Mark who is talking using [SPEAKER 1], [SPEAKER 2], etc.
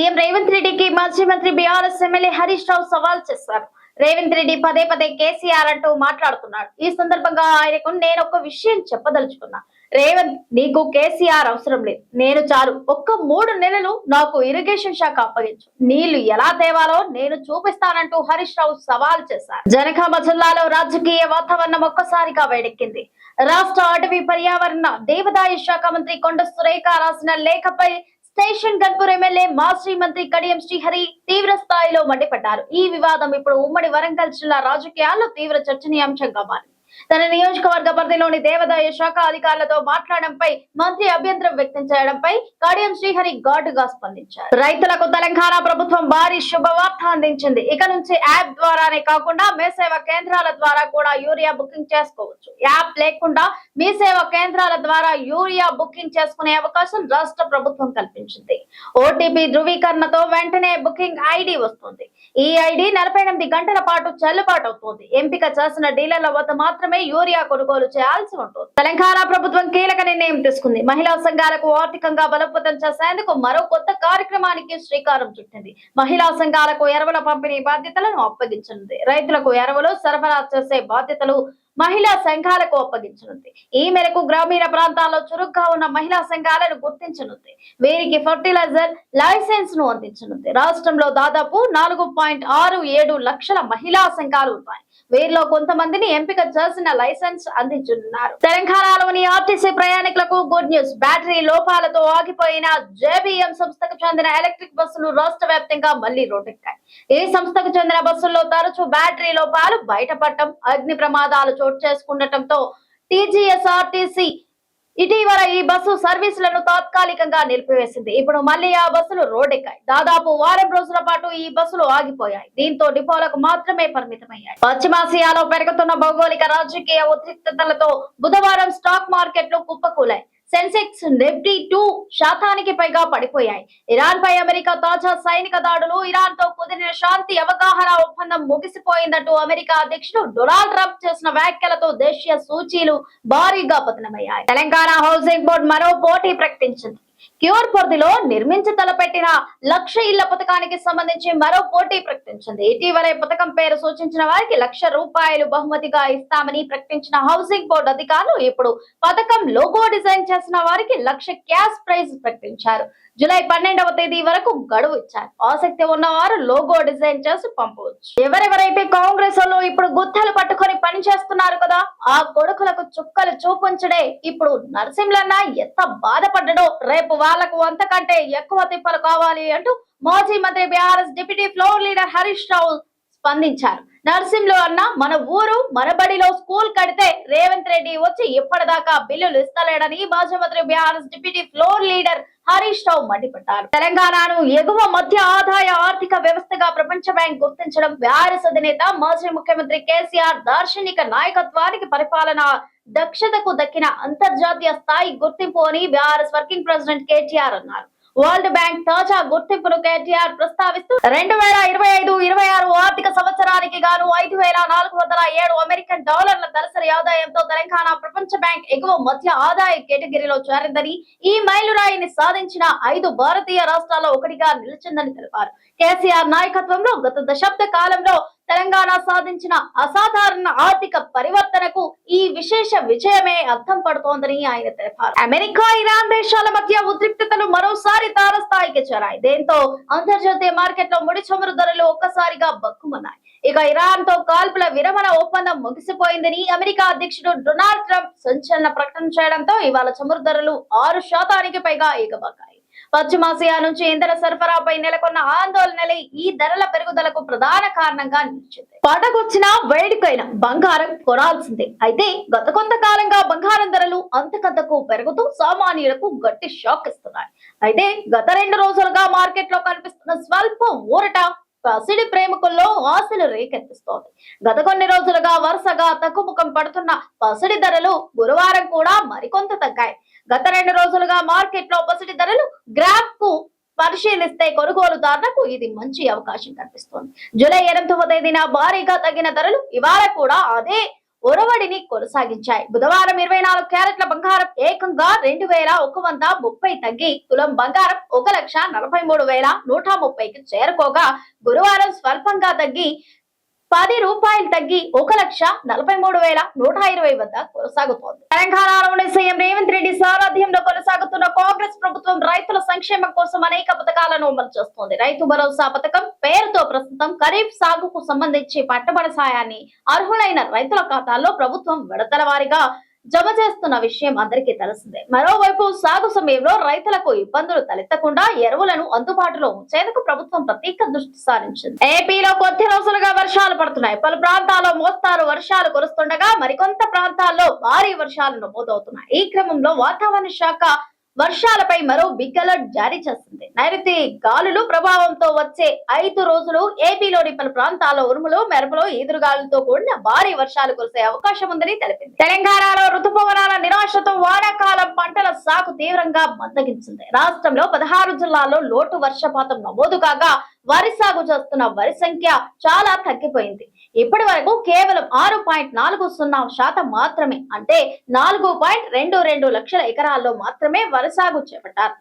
[SPEAKER 1] CM Revanth రెడ్డికి మాజీ మంత్రి బీఆర్ఎస్ ఎమ్మెల్యే హరీష్ రావు సవాల్ చేశారు. రేవంత్ రెడ్డి పదే పదే కేసీఆర్ అంటూ మాట్లాడుతున్నాడు. ఈ సందర్భంగా ఆయనకు నేను ఒక విషయం చెప్పదలుచుకున్నా. రేవంత్, నీకు కేసీఆర్ అవసరం లేదు, నేను చాలు. ఒక్క 3 నెలలు నాకు ఇరిగేషన్ శాఖ అప్పగించు, నీళ్లు ఎలా తేవాలో నేను చూపిస్తానంటూ హరీష్ రావు సవాల్ చేశారు. జనగామ జిల్లాలో రాజకీయ వాతావరణం ఒక్కసారిగా వేడెక్కింది. రాష్ట్ర అటవీ పర్యావరణ దేవాదాయ శాఖ మంత్రి కొండ సురేఖ రాసిన లేఖపై స్టేషన్ గన్పూర్ ఎమ్మెల్యే మాజీ మంత్రి కడియం శ్రీహరి తీవ్ర స్థాయిలో మండిపడ్డారు. ఈ వివాదం ఇప్పుడు ఉమ్మడి వరంగల్ జిల్లా రాజకీయాల్లో తీవ్ర చర్చనీయాంశంగా మారింది. తన నియోజకవర్గ పరిధిలోని దేవాదాయ శాఖ అధికారులతో మాట్లాడడంపై మంత్రి అభ్యంతరం వ్యక్తం చేయడంపై కడియం శ్రీహరి ఘాటుగా స్పందించారు. రైతులకు తెలంగాణ ప్రభుత్వం భారీ శుభవార్త అందించింది. ఇక నుంచి యాప్ ద్వారానే కాకుండా మీ సేవ కేంద్రాల ద్వారా కూడా యూరియా బుకింగ్ చేసుకోవచ్చు. యాప్ లేకుండా మీ సేవ కేంద్రాల ద్వారా యూరియా బుకింగ్ చేసుకునే అవకాశం రాష్ట్ర ప్రభుత్వం కల్పించింది. ఓటీపీ ధృవీకరణతో వెంటనే బుకింగ్ ఐడి వస్తుంది. ఈ ఐడి 48 గంటల పాటు చెల్లుబాటు అవుతుంది. ఎంపిక చేసిన డీలర్ల వద్ద మాత్రమే యూరియా కొనుగోలు చేయాల్సి ఉంటుంది. తెలంగాణ ప్రభుత్వం కీలక నిర్ణయం తీసుకుంది. మహిళా సంఘాలకు ఆర్థికంగా బలోపేతం చేసేందుకు మరో కొత్త కార్యక్రమానికి శ్రీకారం చుట్టింది. మహిళా సంఘాలకు ఎరువుల పంపిణీ బాధ్యతలను అప్పగించనుంది. రైతులకు ఎరువులు సరఫరా చేసే బాధ్యతలు మహిళా సంఘాలకు అప్పగించనుంది. ఈ మేరకు గ్రామీణ ప్రాంతాల్లో చురుగ్గా ఉన్న మహిళా సంఘాలను గుర్తించనుంది. వీరికి ఫర్టిలైజర్ లైసెన్స్ ను అందించనుంది. రాష్ట్రంలో దాదాపు 4.67 లక్షల మహిళా సంఘాలు ఉన్నాయి. వీరిలో కొంతమందిని ఎంపిక చేసిన లైసెన్స్ అందించనున్నారు. తెలంగాణలోని ఆర్టీసీ ప్రయాణికులకు గుడ్ న్యూస్. బ్యాటరీ లోపాలతో ఆగిపోయిన జేబీఎం సంస్థకు చెందిన ఎలక్ట్రిక్ బస్సులు రాష్ట్ర వ్యాప్తంగా మళ్లీ రోడ్డెక్కాయి. ఈ సంస్థకు చెందిన బస్సుల్లో తరచూ బ్యాటరీ లోపాలు బయటపడటం, అగ్ని ప్రమాదాలు చోటు చేసుకుండటంతో టీజీఎస్ఆర్టీసీ ఇటీవల ఈ బస్సు సర్వీసులను తాత్కాలికంగా నిలిపివేసింది. ఇప్పుడు మళ్లీ ఆ బస్సులు రోడ్డెక్కాయి. దాదాపు వారం రోజుల పాటు ఈ బస్సులు ఆగిపోయాయి. దీంతో డిపోలకు మాత్రమే పరిమితమయ్యాయి. పశ్చిమాసియాలో పెరుగుతున్న భౌగోళిక రాజకీయ ఉద్రిక్తతలతో బుధవారం స్టాక్ మార్కెట్లు కుప్పకూలాయి. సెన్సెక్స్, నిఫ్టీ 2% పైగా పడిపోయాయి. ఇరాన్ పై అమెరికా తాజా సైనిక దాడులు, ఇరాన్ తో కుదిరిన శాంతి అవగాహన ఒప్పందం ముగిసిపోయిందంటూ అమెరికా అధ్యక్షుడు డొనాల్డ్ ట్రంప్ చేసిన వ్యాఖ్యలతో దేశీయ సూచీలు భారీగా పతనమయ్యాయి. తెలంగాణ హౌసింగ్ బోర్డు మరో పోటీ ప్రకటించింది. క్యూర్ పరిధిలో నిర్మించి తలపెట్టిన 1,00,000 ఇళ్ల పథకానికి సంబంధించి మరో పోటీ ప్రకటించింది. ఇటీవలే పథకం పేరు సూచించిన వారికి ₹1,00,000 బహుమతిగా ఇస్తామని ప్రకటించిన హౌసింగ్ బోర్డు అధికారులు ఇప్పుడు పథకం లోగో డిజైన్ చేసిన వారికి 1,00,000 క్యాష్ ప్రైజ్ ప్రకటించారు. జూలై 12వ తేదీ వరకు గడువు ఇచ్చారు. ఆసక్తి ఉన్నవారు లోగో డిజైన్ చేసి పంపవచ్చు. ఎవరెవరైతే కాంగ్రెస్ లో ఇప్పుడు గుత్తలు పట్టుకొని పని చేస్తున్నారు కదా, ఆ కొడుకులకు చుక్కలు చూపించడే ఇప్పుడు నరసింహన్న ఎంత బాధపడ్డాడో రేపు వాళ్లకు అంతకంటే ఎక్కువ తిప్పలు కావాలి అంటూ మాజీ మంత్రి BRS deputy floor leader Harish Rao స్పందించారు. నర్సింహ్లో అన్న, మన ఊరు మన బడిలో స్కూల్ కడితే రేవంత్ రెడ్డి వచ్చి ఇప్పటిదాకా బిల్లులు ఇస్తలేడని మాజీ మంత్రి BRS deputy floor leader Harish Rao మండిపడ్డారు. తెలంగాణను ఎగువ మధ్య ఆదాయ ఆర్థిక వ్యవస్థగా ప్రపంచ బ్యాంక్ గుర్తించడం, బీఆర్ఎస్ అధినేత మాజీ ముఖ్యమంత్రి కేసీఆర్ దార్శనిక నాయకత్వానికి, పరిపాలన దక్షతకు దక్కిన అంతర్జాతీయ స్థాయి గుర్తింపు అని బీఆర్ఎస్ వర్కింగ్ ప్రెసిడెంట్ కేటీఆర్ అన్నారు. వరల్డ్ బ్యాంక్ తాజా గుర్తింపును కేటీఆర్ ప్రస్తావిస్తూ 2025-26 ఆర్థిక సంవత్సరానికి గాను $5,407 అమెరికన్ డాలర్ల తలసరి ఆదాయంతో తెలంగాణ ప్రపంచ బ్యాంక్ ఎగువ మధ్య ఆదాయ కేటగిరీలో చేరిందని, ఈ మైలురాయిని సాధించిన 5 భారతీయ రాష్ట్రాల్లో ఒకటిగా నిలిచిందని తెలిపారు. కేసీఆర్ నాయకత్వంలో గత దశాబ్ద కాలంలో తెలంగాణ సాధించిన అసాధారణ ఆర్థిక పరివర్తనకు ఈ విశేష విజయమే అర్థం పడుతోందని ఆయన తెలిపారు. అమెరికా, ఇరాన్ దేశాల మధ్య ఉద్రిక్తతలు మరోసారి తారస్థాయికి చేరాయి. దీంతో అంతర్జాతీయ మార్కెట్లో ముడి చమురు ధరలు ఒక్కసారిగా బక్కుమన్నాయి. ఇక ఇరాన్ తో కాల్పుల విరమణ ఒప్పందం ముగిసిపోయిందని అమెరికా అధ్యక్షుడు డొనాల్డ్ ట్రంప్ సంచలన ప్రకటన చేయడంతో ఇవాళ చమురు ధరలు 6% పైగా ఎగబాకాయి. పశ్చిమాసియా నుంచి ఇంధన సరఫరాపై నెలకొన్న ఆందోళనలే ఈ ధరల పెరుగుదలకు ప్రధాన కారణంగా నిలిచింది. పండగొచ్చినా వేడికైనా బంగారం కొనాల్సిందే. అయితే గత కొంతకాలంగా బంగారం ధరలు అంతకంతకు పెరుగుతూ సామాన్యులకు గట్టి షాక్ ఇస్తున్నాయి. అయితే గత 2 రోజులుగా మార్కెట్ లో కనిపిస్తున్న స్వల్ప ఊరట పసిడి ప్రేమికుల్లో ఆశలు రేకెత్తిస్తోంది. గత కొన్ని రోజులుగా వరుసగా తగ్గుముఖం పడుతున్న పసిడి ధరలు గురువారం కూడా మరికొంత తగ్గాయి. గత 2 రోజులుగా మార్కెట్ లో పసిడి ధరలు గ్రామ్ కు పరిశీలిస్తే కొనుగోలుదారులకు ఇది మంచి అవకాశం కనిపిస్తోంది. జూలై 8వ తేదీన భారీగా తగ్గిన ధరలు ఇవాళ కూడా అదే ఒరవడిని కొనసాగించాయి. బుధవారం 24 క్యారెట్ల బంగారం ఏకంగా 2130 తగ్గి తులం బంగారం 1,43,130కి చేరుకోగా గురువారం స్వల్పంగా తగ్గి 10 రూపాయలు తగ్గి 1,43,120 వద్ద కొనసాగుతోంది. తెలంగాణలోని సీఎం రేవంత్ రెడ్డి సారథ్యంలో కొనసాగుతున్న కాంగ్రెస్ ప్రభుత్వం రైతుల సంక్షేమం కోసం అనేక పథకాలను అమలు చేస్తోంది. రైతు భరోసా పథకం పేరుతో ప్రస్తుతం ఖరీఫ్ సాగుకు సంబంధించి పెట్టుబడి సాయాన్ని అర్హులైన రైతుల ఖాతాల్లో ప్రభుత్వం విడతల వారీగా జమ చేస్తున్న విషయం అందరికీ తెలిసిందే. మరోవైపు సాగు సమయంలో రైతులకు ఇబ్బందులు తలెత్తకుండా ఎరువులను అందుబాటులో ఉంచేందుకు ప్రభుత్వం ప్రత్యేక దృష్టి సారించింది. ఏపీలో కొద్ది రోజులుగా వర్షాలు పడుతున్నాయి. పలు ప్రాంతాల్లో మోస్తారు వర్షాలు కురుస్తుండగా మరికొంత ప్రాంతాల్లో భారీ వర్షాలు నమోదవుతున్నాయి. ఈ క్రమంలో వాతావరణ శాఖ వర్షాలపై మరో బిగ్ అలర్ట్ జారీ చేసింది. నైరుతి గాలులు ప్రభావంతో వచ్చే 5 రోజులు ఏపీలోని పలు ప్రాంతాల్లో ఉరుములు మెరుపులు ఈదురుగాలులతో కూడిన భారీ వర్షాలు కురిసే అవకాశం ఉందని తెలిపింది. తెలంగాణలో రుతుపవనాల నిరాశతో వానాకాలం పంటల సాగు తీవ్రంగా మందగించింది. రాష్ట్రంలో 16 జిల్లాల్లో లోటు వర్షపాతం నమోదు కాగా వరి సాగు చేస్తున్న వరి సంఖ్య చాలా తగ్గిపోయింది. ఇప్పటి వరకు కేవలం 6.40% మాత్రమే, అంటే 4.22 లక్షల ఎకరాల్లో మాత్రమే వరి సాగు చేపట్టారు.